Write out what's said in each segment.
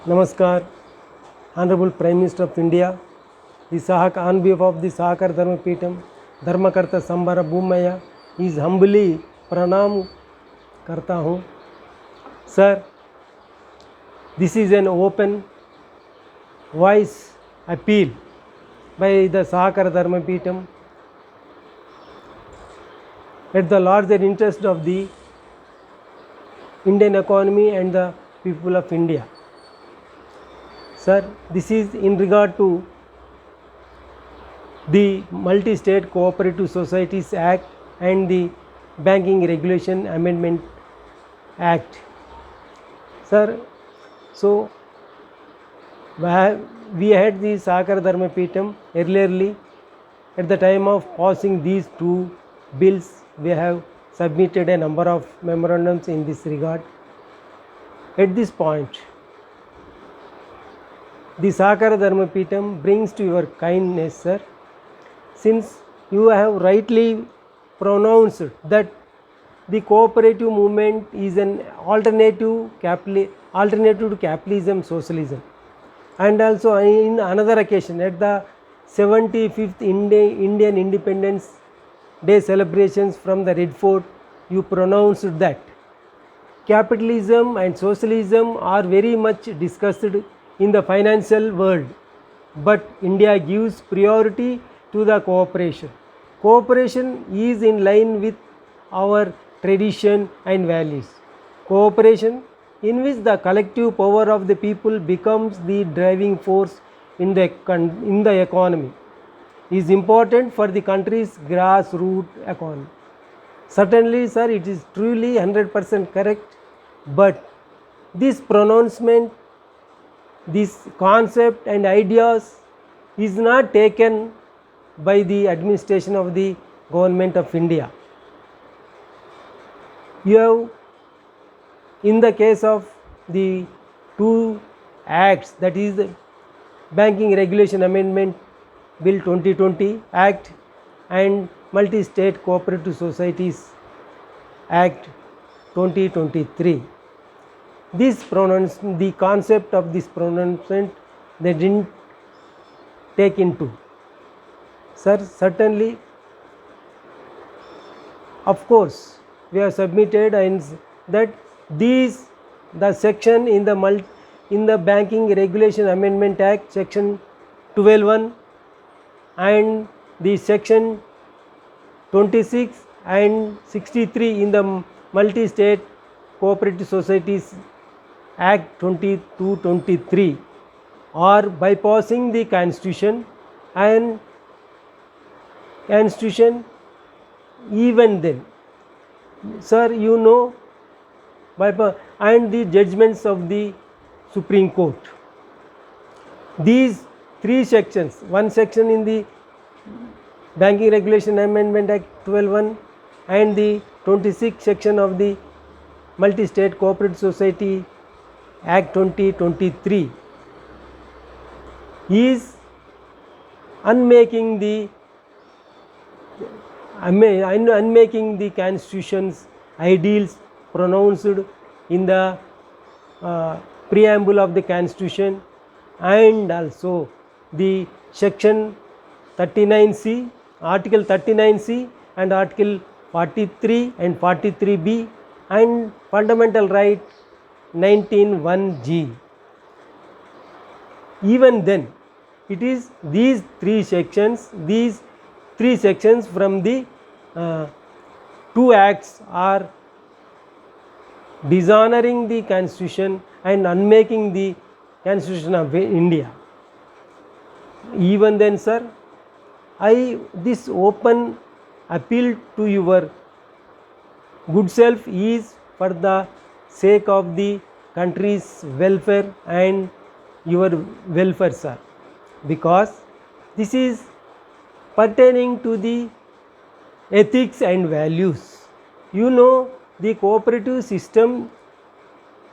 Namaskar, Honorable Prime Minister of India, on behalf of the Sahakar Dharma Peetham, Dharmakarta Sambara Bhumaya is humbly pranam karta हूँ. Sir, this is an open voice appeal by the Sahakar Dharma Peetham at the larger interest of the Indian economy and the people of India. Sir, this is in regard to the Multi-State Cooperative Societies Act and the Banking Regulation Amendment Act. Sir, so we had the Sahakar Dharma Peetham earlierly. At the time of passing these two bills, we have submitted a number of memorandums in this regard. At this point, the Sahakar Dharma Peetham brings to your kindness, sir, since you have rightly pronounced that the cooperative movement is an alternative to capitalism, socialism, and also in another occasion at the 75th Indian Independence Day celebrations from the Red Fort, you pronounced that capitalism and socialism are very much discussed in the financial world, but India gives priority to the cooperation. Cooperation is in line with our tradition and values. Cooperation in which the collective power of the people becomes the driving force in the economy is important for the country's grassroots economy. Certainly, sir, it is truly 100% correct, but this pronouncement, this concept and ideas is not taken by the administration of the government of India. You have, in the case of the two acts, that is the Banking Regulation Amendment Bill 2020 Act and Multi-State Cooperative Societies Act 2023. The concept of this pronouncement they didn't take into. Sir, certainly, of course, we have submitted and that the section in the Banking Regulation Amendment Act, section 12(1) and the section 26 and 63 in the Multi-State Cooperative Societies Act 2223 are bypassing the Constitution and even then, sir, you know, and the judgments of the Supreme Court. These three sections, one section in the Banking Regulation Amendment Act 12(1) and the 26th section of the Multi-State Cooperative Society Act 2023 is unmaking the Constitution's ideals pronounced in the preamble of the Constitution, and also the section 39C, Article 39C and Article 43 and 43B and Fundamental Right 19(1)(g). Even then, it is these three sections from the two acts are dishonoring the Constitution and unmaking the Constitution of India. Even then, sir, this open appeal to your good self is for the sake of the country's welfare and your welfare, sir, because this is pertaining to the ethics and values. You know, the cooperative system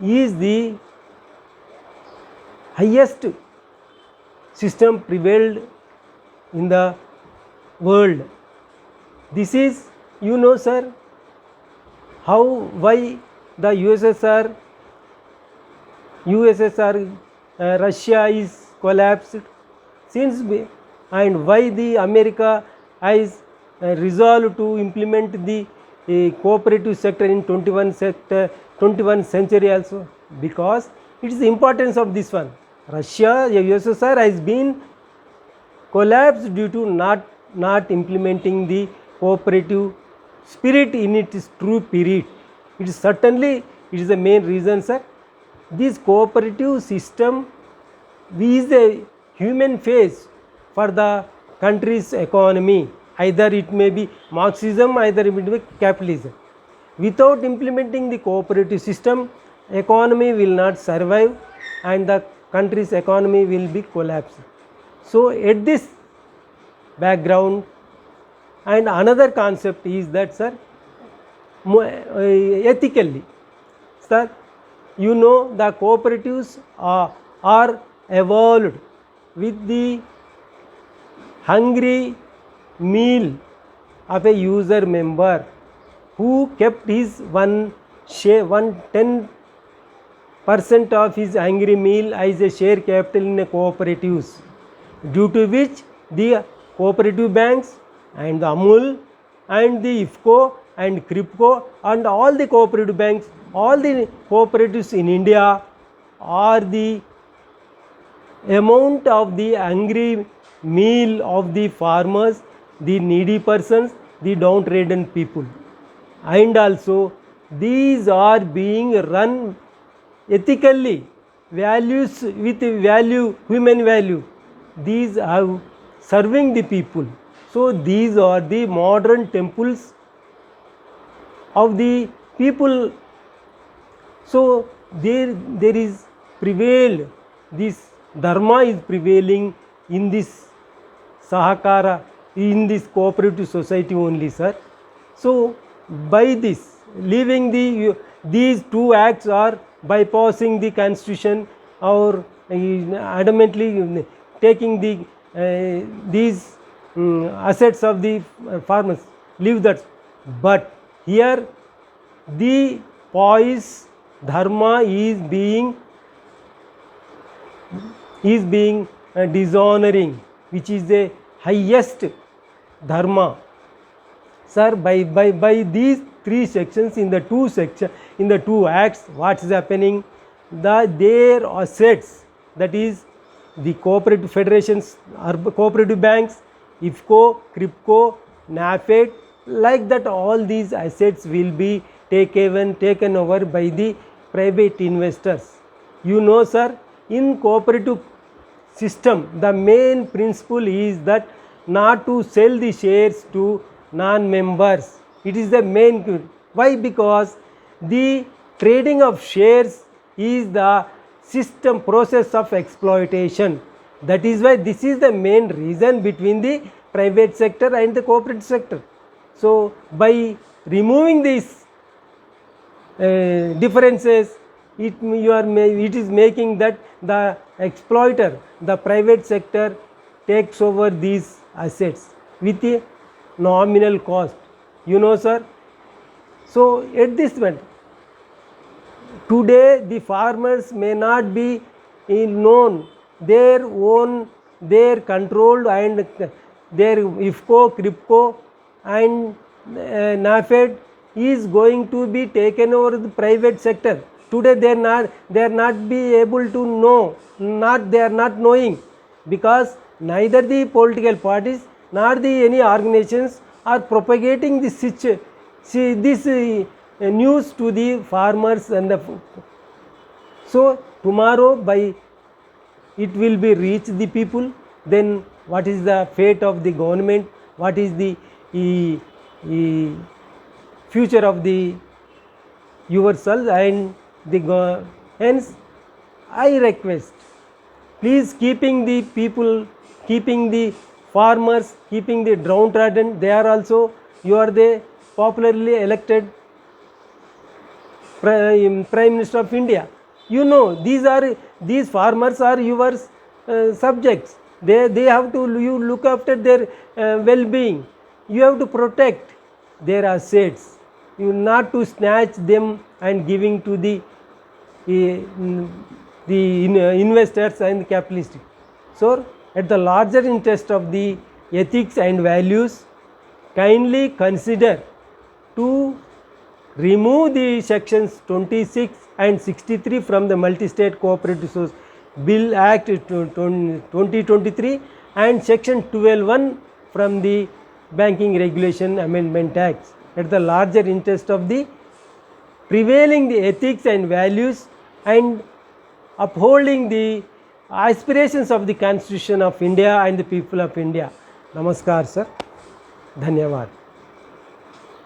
is the highest system prevailed in the world. This is, you know, sir, why the USSR Russia is collapsed, since and why the America has resolved to implement the cooperative sector in 21st century also, because it is the importance of this one. Russia, USSR has been collapsed due to not implementing the cooperative spirit in its true spirit. It is certainly, it is the main reason, sir. This cooperative system is the human face for the country's economy. Either it may be Marxism, either it may be capitalism. Without implementing the cooperative system, economy will not survive and the country's economy will be collapsed. So at this background, and another concept is that, sir, ethically, sir, you know, the cooperatives are evolved with the hungry meal of a user member who kept his 10% of his hungry meal as a share capital in a cooperatives, due to which the cooperative banks and the Hon'ble and the IFCO and CRIPCO and all the cooperative banks, all the cooperatives in India are the amount of the hungry meal of the farmers, the needy persons, the downtrodden people. And also these are being run ethically, values with value, human value. These are serving the people. So these are the modern temples of the people. So there is prevailed, this dharma is prevailing in this sahakara, in this cooperative society only, sir. So by this, leaving these two acts are bypassing the constitution or adamantly taking these assets of the farmers, leave that. But here the poise dharma is being dishonoring, which is the highest dharma. Sir, by these three sections, in the two acts, what is happening? Their assets, that is the cooperative federations, cooperative banks, IFCO, CRIPCO, NAFED, like that, all these assets will be taken over by the private investors. You know, sir, in cooperative system, the main principle is that not to sell the shares to non-members. It is the main. Why? Because the trading of shares is the system process of exploitation. That is why this is the main reason between the private sector and the corporate sector. So by removing these differences, it is making that the exploiter, the private sector, takes over these assets with a nominal cost. You know, sir. So at this moment, today the farmers may not be known their own, their controlled, and their IFCO, CRIPCO and NAFED is going to be taken over the private sector. Today they are not be able to know, they are not knowing, because neither the political parties nor the any organizations are propagating this news to the farmers and so tomorrow by it will be reach the people. Then what is the fate of the government? What is the future of the yourself and the hence I request, please, keeping the people, keeping the farmers, keeping the downtrodden, they are also, you are the popularly elected Prime Minister of India. You know, these farmers are your subjects. They have to, you look after their well-being. You have to protect their assets. You not to snatch them and giving to the the investors and capitalists. So, at the larger interest of the ethics and values, kindly consider to remove the sections 26 and 63 from the Multi-State Cooperative Source Bill Act 2023 and section 12(1) from the Banking Regulation Amendment Act, at the larger interest of the prevailing the ethics and values and upholding the aspirations of the Constitution of India and the people of India. Namaskar sir. Dhanyavad.